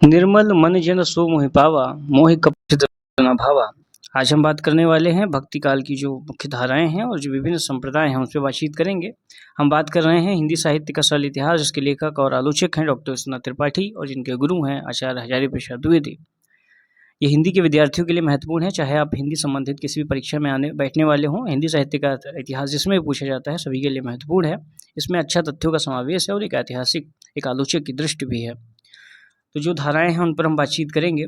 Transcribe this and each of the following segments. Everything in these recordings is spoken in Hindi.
निर्मल मन जन सो मोहि पावा, मोहि कपट न भावा। आज हम बात करने वाले हैं भक्ति काल की जो मुख्य धाराएं हैं और जो विभिन्न संप्रदाय हैं उन पर बातचीत करेंगे। हम बात कर रहे हैं हिंदी साहित्य का सरल इतिहास, जिसके लेखक और आलोचक हैं डॉक्टर विश्वनाथ त्रिपाठी और जिनके गुरु हैं आचार्य हजारी प्रसाद द्विवेदी। ये हिंदी के विद्यार्थियों के लिए महत्वपूर्ण है, चाहे आप हिंदी संबंधित किसी भी परीक्षा में आने बैठने वाले हों। हिंदी साहित्य का इतिहास जिसमें भी पूछा जाता है सभी के लिए महत्वपूर्ण है। इसमें अच्छा तथ्यों का समावेश है और एक ऐतिहासिक, एक आलोचक की दृष्टि भी है। तो जो धाराएं हैं उन पर हम बातचीत करेंगे।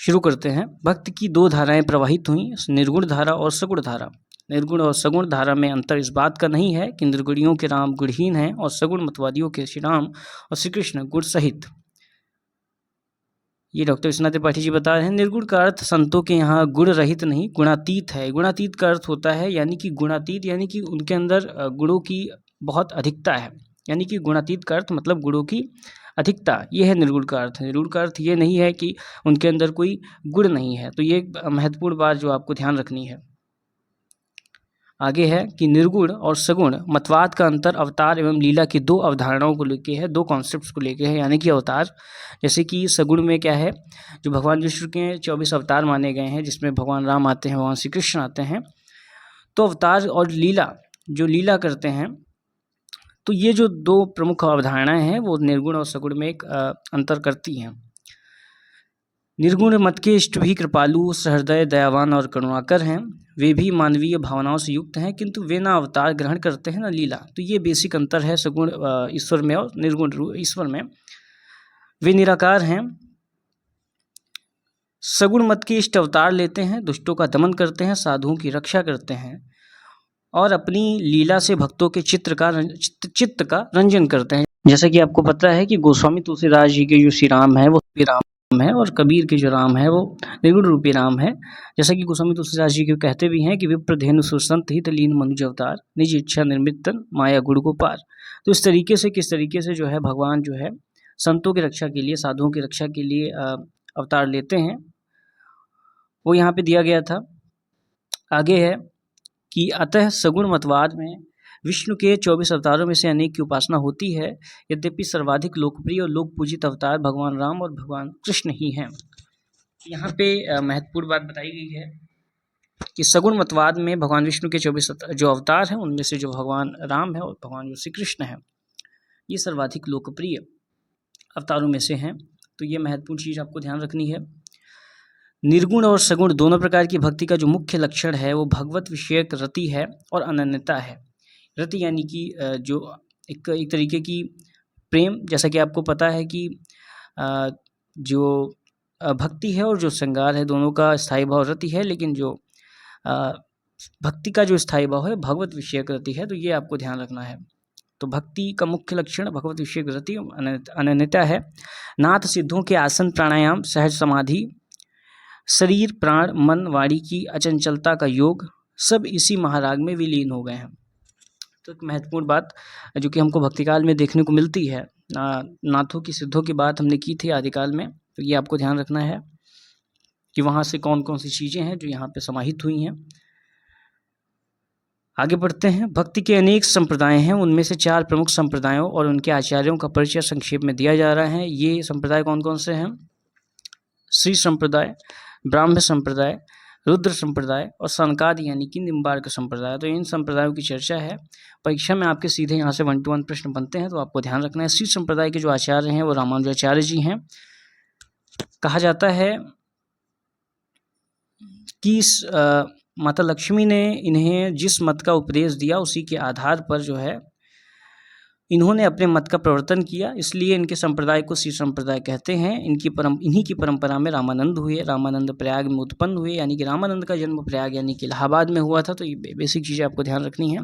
शुरू करते हैं। भक्ति की दो धाराएं प्रवाहित हुई, निर्गुण धारा और सगुण धारा। निर्गुण और सगुण धारा में अंतर इस बात का नहीं है कि निर्गुणियों के राम गुणहीन हैं और सगुण मतवादियों के श्री राम और श्री कृष्ण गुण सहित। ये डॉक्टर विश्वनाथ त्रिपाठी जी बता रहे हैं। निर्गुण का अर्थ संतों के यहाँ गुण रहित नहीं, गुणातीत है। गुणातीत का अर्थ होता है यानी कि गुणातीत यानी कि उनके अंदर गुणों की बहुत अधिकता है, यानी कि गुणातीत का अर्थ मतलब गुणों की अधिकता, ये है निर्गुण का अर्थ। निर्गुण का अर्थ ये नहीं है कि उनके अंदर कोई गुण नहीं है। तो ये महत्वपूर्ण बात जो आपको ध्यान रखनी है। आगे है कि निर्गुण और सगुण मतवाद का अंतर अवतार एवं लीला की दो अवधारणाओं को लेके है, दो कॉन्सेप्ट्स को लेके है। यानी कि अवतार, जैसे कि सगुण में क्या है, जो भगवान विष्णु के 24 अवतार माने गए हैं, जिसमें भगवान राम आते हैं, भगवान श्री कृष्ण आते हैं। तो अवतार और लीला, जो लीला करते हैं, तो ये जो दो प्रमुख अवधारणाएं हैं वो निर्गुण और सगुण में एक अंतर करती हैं। निर्गुण मत के इष्ट भी कृपालु, सहृदय, दयावान और करुणाकर हैं। वे भी मानवीय भावनाओं से युक्त हैं, किंतु वे ना अवतार ग्रहण करते हैं ना लीला। तो ये बेसिक अंतर है सगुण ईश्वर में और निर्गुण ईश्वर में। वे निराकार हैं। सगुण मत के इष्ट अवतार लेते हैं, दुष्टों का दमन करते हैं, साधुओं की रक्षा करते हैं और अपनी लीला से भक्तों के चित्त का रंजन करते हैं। जैसा कि आपको पता है कि गोस्वामी तुलसीदास जी के जो श्री राम है वो श्री राम है और कबीर के जो राम है वो निर्गुण रूपी राम है। जैसा कि गोस्वामी तुलसीदास जी के कहते भी हैं कि विप्र धेनु सुसंत हित लीन मनुज अवतार, निज इच्छा निर्मितन माया गुण को पार। तो इस तरीके से, किस तरीके से जो है भगवान जो है संतों की रक्षा के लिए, साधुओं की रक्षा के लिए अवतार लेते हैं, वो यहाँ पे दिया गया था। आगे है कि अतः सगुण मतवाद में विष्णु के 24 अवतारों में से अनेक की उपासना होती है, यद्यपि सर्वाधिक लोकप्रिय और लोक पूजित अवतार भगवान राम और भगवान कृष्ण ही हैं। यहाँ पे महत्वपूर्ण बात बताई गई है कि सगुण मतवाद में भगवान विष्णु के 24 जो अवतार हैं उनमें से जो भगवान राम है और भगवान जो श्री कृष्ण है, ये सर्वाधिक लोकप्रिय अवतारों में से हैं। तो ये महत्वपूर्ण चीज़ आपको ध्यान रखनी है। निर्गुण और सगुण दोनों प्रकार की भक्ति का जो मुख्य लक्षण है वो भगवत विषयक रति है और अनन्यता है। रति यानी कि जो एक तरीके की प्रेम, जैसा कि आपको पता है कि जो भक्ति है और जो श्रृंगार है दोनों का स्थायी भाव रति है, लेकिन जो भक्ति का जो स्थायी भाव है भगवत विषयक रति है। तो ये आपको ध्यान रखना है। तो भक्ति का मुख्य लक्षण भगवत विषयक रति अनन्यता है। नाथ सिद्धों के आसन, प्राणायाम, सहज समाधि, शरीर, प्राण, मन, वाणी की अचंचलता का योग, सब इसी महाराग में विलीन हो गए हैं। तो एक महत्वपूर्ण बात जो कि हमको भक्तिकाल में देखने को मिलती है, नाथों की सिद्धों की बात हमने की थी आदिकाल में, तो ये आपको ध्यान रखना है कि वहाँ से कौन कौन सी चीज़ें हैं जो यहाँ पे समाहित हुई हैं। आगे बढ़ते हैं। भक्ति के अनेक संप्रदाय हैं, उनमें से 4 प्रमुख संप्रदायों और उनके आचार्यों का परिचय संक्षेप में दिया जा रहा है। ये संप्रदाय कौन कौन से हैं? श्री संप्रदाय, ब्राह्म संप्रदाय, रुद्र संप्रदाय और सनकादि यानी कि निम्बार्क संप्रदाय। तो इन संप्रदायों की चर्चा है। परीक्षा में आपके सीधे यहाँ से 1 to 1 प्रश्न बनते हैं, तो आपको ध्यान रखना है। श्री संप्रदाय के जो आचार्य हैं वो रामानुजाचार्य जी हैं। कहा जाता है कि माता लक्ष्मी ने इन्हें जिस मत का उपदेश दिया उसी के आधार पर जो है इन्होंने अपने मत का प्रवर्तन किया, इसलिए इनके संप्रदाय को श्री संप्रदाय कहते हैं। इन्हीं की परंपरा में रामानंद हुए। रामानंद प्रयाग में उत्पन्न हुए, यानी कि रामानंद का जन्म प्रयाग यानी कि इलाहाबाद में हुआ था। तो ये बेसिक चीज़ें आपको ध्यान रखनी है।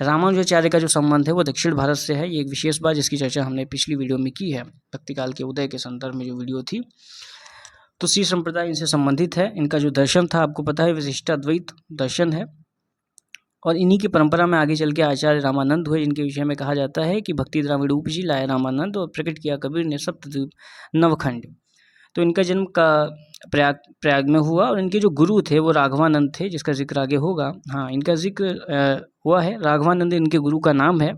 रामानुजाचार्य का जो संबंध है वो दक्षिण भारत से है। ये एक विशेष बात जिसकी चर्चा हमने पिछली वीडियो में की है, भक्तिकाल के उदय के संदर्भ में जो वीडियो थी। तो श्री संप्रदाय इनसे संबंधित है। इनका जो दर्शन था आपको पता है विशिष्टाद्वैत दर्शन है, और इन्हीं की परंपरा में आगे चल के आचार्य रामानंद हुए, जिनके विषय में कहा जाता है कि भक्ति द्राविड़ उपजी लाए रामानंद और प्रकट किया कबीर ने सप्तद्वीप नवखंड। तो इनका जन्म का प्रयाग में हुआ और इनके जो गुरु थे वो राघवानंद थे, जिसका जिक्र आगे होगा। हाँ, इनका जिक्र हुआ है। राघवानंद इनके गुरु का नाम है।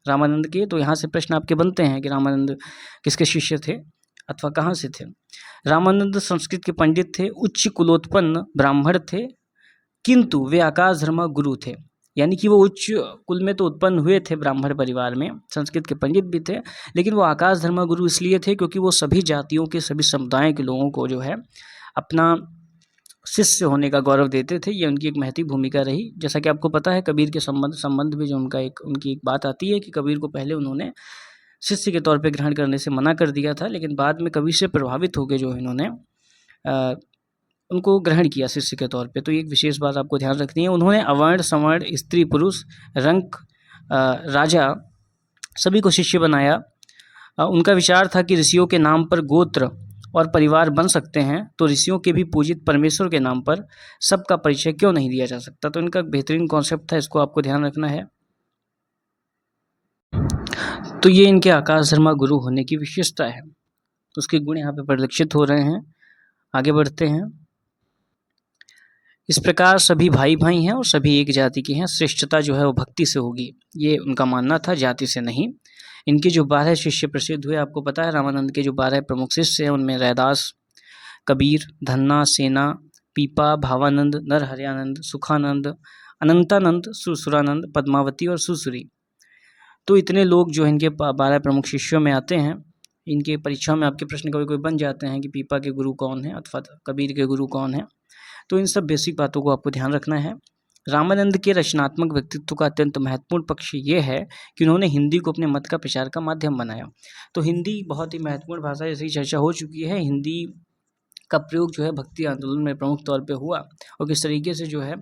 रामानंद के। तो यहाँ से प्रश्न आपके बनते हैं कि रामानंद किसके शिष्य थे अथवा कहाँ से थे। रामानंद संस्कृत के पंडित थे, उच्च कुलोत्पन्न ब्राह्मण थे, किंतु वे आकाश धर्मा गुरु थे। यानी कि वो उच्च कुल में तो उत्पन्न हुए थे, ब्राह्मण परिवार में, संस्कृत के पंडित भी थे, लेकिन वो आकाश धर्मा गुरु इसलिए थे क्योंकि वो सभी जातियों के, सभी समुदायों के लोगों को जो है अपना शिष्य होने का गौरव देते थे। ये उनकी एक महती भूमिका रही। जैसा कि आपको पता है कबीर के संबंध में जो उनकी एक बात आती है कि कबीर को पहले उन्होंने शिष्य के तौर पे ग्रहण करने से मना कर दिया था, लेकिन बाद में कबीर से प्रभावित होकर जो इन्होंने उनको ग्रहण किया शिष्य के तौर पे। तो ये एक विशेष बात आपको ध्यान रखनी है। उन्होंने अवर्ण, सवर्ण, स्त्री, पुरुष, रंक, राजा सभी को शिष्य बनाया। उनका विचार था कि ऋषियों के नाम पर गोत्र और परिवार बन सकते हैं, तो ऋषियों के भी पूजित परमेश्वर के नाम पर सबका परिचय क्यों नहीं दिया जा सकता। तो इनका बेहतरीन कॉन्सेप्ट था, इसको आपको ध्यान रखना है। तो ये इनके आकाश धर्मा गुरु होने की विशेषता है, उसके गुण यहाँ पे परिलक्षित हो रहे हैं। आगे बढ़ते हैं। इस प्रकार सभी भाई भाई हैं और सभी एक जाति के हैं। श्रेष्ठता जो है वो भक्ति से होगी, ये उनका मानना था, जाति से नहीं। इनके जो 12 शिष्य प्रसिद्ध हुए, आपको पता है रामानंद के जो 12 प्रमुख शिष्य हैं उनमें रैदास, कबीर, धन्ना, सेना, पीपा, भावानंद, नरहरियानंद, सुखानंद, अनंतानंद, सुरसुरानंद, पद्मावती और सुसुरी। तो इतने लोग जो इनके 12 प्रमुख शिष्यों में आते हैं। इनके परीक्षाओं में आपके प्रश्न कभी कोई बन जाते हैं कि पीपा के गुरु कौन है अथवा कबीर के गुरु कौन है। तो इन सब बेसिक बातों को आपको ध्यान रखना है। रामानंद के रचनात्मक व्यक्तित्व का अत्यंत महत्वपूर्ण पक्ष ये है कि उन्होंने हिंदी को अपने मत का प्रचार का माध्यम बनाया। तो हिंदी बहुत ही महत्वपूर्ण भाषा, जैसी चर्चा हो चुकी है। हिंदी का प्रयोग जो है भक्ति आंदोलन में प्रमुख तौर पे हुआ और किस तरीके से जो है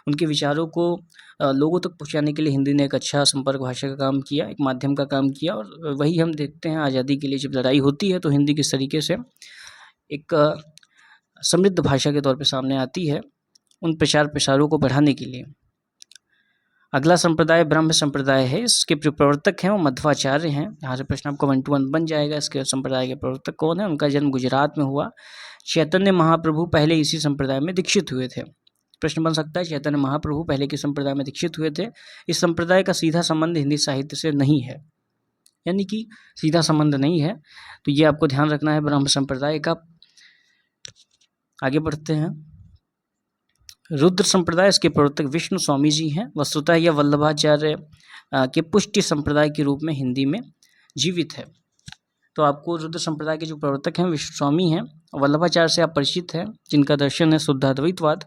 उनके विचारों को लोगों तक पहुंचाने के लिए हिंदी ने एक अच्छा संपर्क भाषा का काम किया, एक माध्यम का काम किया। और वही हम देखते हैं आज़ादी के लिए जब लड़ाई होती है तो हिंदी किस तरीके से एक समृद्ध भाषा के तौर पे सामने आती है उन प्रचार प्रसारों को बढ़ाने के लिए। अगला संप्रदाय ब्रह्म संप्रदाय है। इसके प्रवर्तक हैं वो मध्वाचार्य हैं। यहाँ से प्रश्न आपको 1 to 1 बन जाएगा। इसके संप्रदाय के प्रवर्तक कौन है। उनका जन्म गुजरात में हुआ। चैतन्य महाप्रभु पहले इसी संप्रदाय में दीक्षित हुए थे। प्रश्न बन सकता है चैतन्य महाप्रभु पहले किस संप्रदाय में दीक्षित हुए थे। इस संप्रदाय का सीधा संबंध हिंदी साहित्य से नहीं है, यानी कि सीधा संबंध नहीं है, तो ये आपको ध्यान रखना है ब्रह्म संप्रदाय का। आगे बढ़ते हैं। रुद्र संप्रदाय, इसके प्रवर्तक विष्णु स्वामी जी हैं। वस्तुतः यह वल्लभाचार्य के पुष्टि संप्रदाय के रूप में हिंदी में जीवित है। तो आपको रुद्र संप्रदाय के जो प्रवर्तक हैं विष्णु स्वामी हैं। वल्लभाचार्य से आप परिचित हैं, जिनका दर्शन है शुद्धाद्वैतवाद,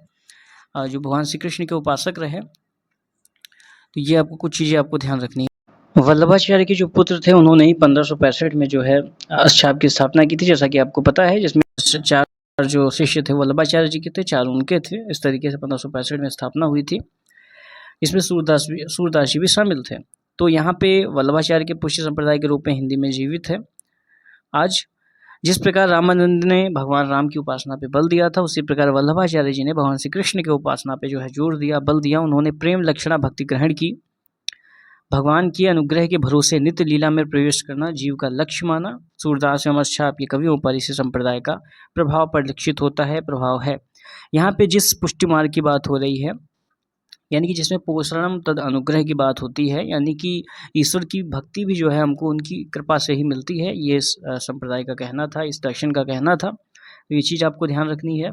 जो भगवान श्री कृष्ण के उपासक रहे। तो ये आपको कुछ चीज़ें आपको ध्यान रखनी है। वल्लभाचार्य के जो पुत्र थे उन्होंने ही 1565 में जो है अष्टछाप की स्थापना की थी, जैसा कि आपको पता है, जिसमें 4 जो शिष्य थे वल्लभाचार्य जी के थे, 4 उनके थे। इस तरीके से 1565 में स्थापना हुई थी। इसमें सूरदास जी भी शामिल थे। तो यहाँ पे वल्लभाचार्य के पुष्टि संप्रदाय के रूप में हिंदी में जीवित है आज। जिस प्रकार रामानंद ने भगवान राम की उपासना पे बल दिया था, उसी प्रकार वल्लभाचार्य जी ने भगवान श्री कृष्ण के उपासना पे जो है जोर दिया, बल दिया। उन्होंने प्रेम लक्षणा भक्ति ग्रहण की। भगवान के अनुग्रह के भरोसे नित्य लीला में प्रवेश करना जीव का लक्ष्य माना। सूरदास एवं अष्टछाप के कवियों पर इसी संप्रदाय का प्रभाव परिलक्षित होता है, प्रभाव है। यहाँ पे जिस पुष्टि मार्ग की बात हो रही है, यानी कि जिसमें पोषणम तद अनुग्रह की बात होती है, यानी कि ईश्वर की भक्ति भी जो है हमको उनकी कृपा से ही मिलती है, ये इस संप्रदाय का कहना था, इस दर्शन का कहना था। तो ये चीज़ आपको ध्यान रखनी है।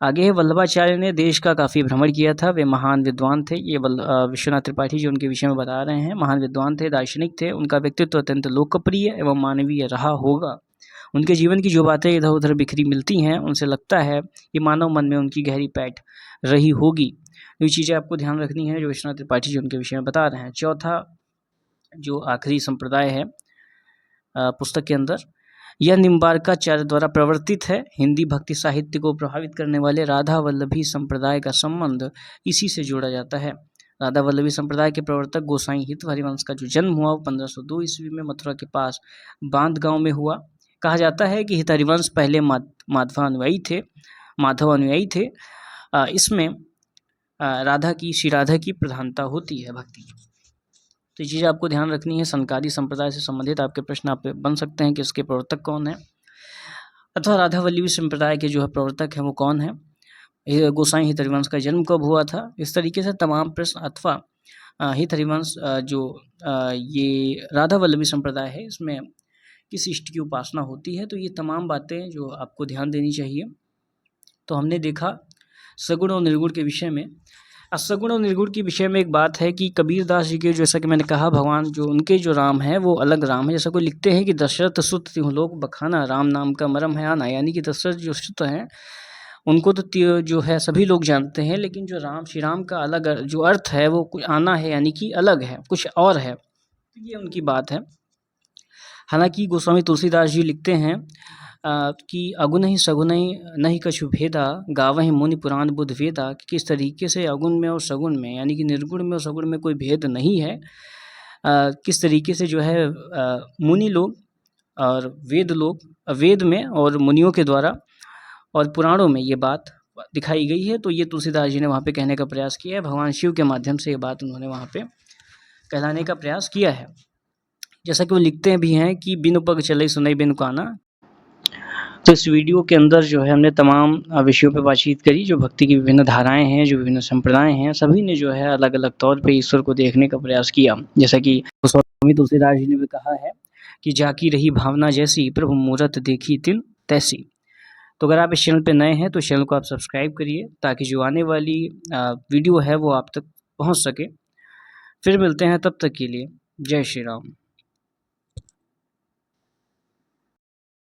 आगे है वल्लभाचार्य ने देश का काफ़ी भ्रमण किया था। वे महान विद्वान थे। ये विश्वनाथ त्रिपाठी जी उनके विषय में बता रहे हैं। महान विद्वान थे, दार्शनिक थे। उनका व्यक्तित्व अत्यंत लोकप्रिय एवं मानवीय रहा होगा। उनके जीवन की जो बातें इधर उधर बिखरी मिलती हैं, उनसे लगता है कि मानव मन में उनकी गहरी पैठ रही होगी। ये चीज़ें आपको ध्यान रखनी है जो विश्वनाथ त्रिपाठी जी उनके विषय में बता रहे हैं। चौथा जो आखिरी संप्रदाय है पुस्तक के अंदर, यह निम्बार्काचार्य द्वारा प्रवर्तित है। हिंदी भक्ति साहित्य को प्रभावित करने वाले राधा वल्लभी संप्रदाय का संबंध इसी से जोड़ा जाता है। राधा वल्लभी संप्रदाय के प्रवर्तक गोसाई हित हरिवंश का जो जन्म हुआ वो 1502 ईस्वी में मथुरा के पास बांध गांव में हुआ। कहा जाता है कि हित हरिवंश पहले माधव अनुयायी थे। इसमें श्री राधा की प्रधानता होती है भक्ति। तो ये चीज़ आपको ध्यान रखनी है। संकारी संप्रदाय से संबंधित आपके प्रश्न आप बन सकते हैं कि इसके प्रवर्तक कौन है, अथवा राधा वल्लभी संप्रदाय के जो है प्रवर्तक हैं वो कौन है, गोसाई हित हरिवंश का जन्म कब हुआ था। इस तरीके से तमाम प्रश्न अथवा हित हरिवंश जो ये राधा वल्लभी संप्रदाय है, इसमें किस इष्ट की उपासना होती है। तो ये तमाम बातें जो आपको ध्यान देनी चाहिए। तो हमने देखा सगुण और निर्गुण के विषय में। सगुण और निर्गुण के विषय में एक बात है कि कबीरदास जी के, जैसा कि मैंने कहा, भगवान जो उनके जो राम हैं वो अलग राम है। जैसा कोई लिखते हैं कि दशरथ सुत तिहुलोक बखाना, राम नाम का मरम है आना, यानी कि दशरथ जो सुत हैं उनको तो जो है सभी लोग जानते हैं, लेकिन जो राम श्री राम का अलग जो अर्थ है वो कुछ आना है, यानी कि अलग है, कुछ और है। तो ये उनकी बात है। हालांकि गोस्वामी तुलसीदास जी लिखते हैं कि अगुन सगुन नहीं कछु भेदा, गावहि मुनि पुराण बुध वेदा, कि किस तरीके से अगुण में और सगुण में, यानी कि निर्गुण में और सगुण में कोई भेद नहीं है। किस तरीके से जो है मुनि लोग और वेद लोग, वेद में और मुनियों के द्वारा और पुराणों में ये बात दिखाई गई है। तो ये तुलसीदास जी ने वहाँ पे कहने का प्रयास किया है। भगवान शिव के माध्यम से ये बात उन्होंने वहाँ पे कहलाने का प्रयास किया है। जैसा कि वो लिखते भी हैं कि बिनु पग चले सुनई बिनु काना। तो इस वीडियो के अंदर जो है हमने तमाम विषयों पे बातचीत करी। जो भक्ति की विभिन्न धाराएं हैं, जो विभिन्न संप्रदाय हैं, सभी ने जो है अलग अलग तौर पे ईश्वर को देखने का प्रयास किया। जैसा कि गोस्वामी तुलसीदास जी ने भी कहा है कि जाकी रही भावना जैसी, प्रभु मूरत देखी तिन तैसी। तो अगर आप इस चैनल पे नए हैं तो चैनल को आप सब्सक्राइब करिए, ताकि जो आने वाली वीडियो है वो आप तक पहुंच सके। फिर मिलते हैं, तब तक के लिए जय श्री राम।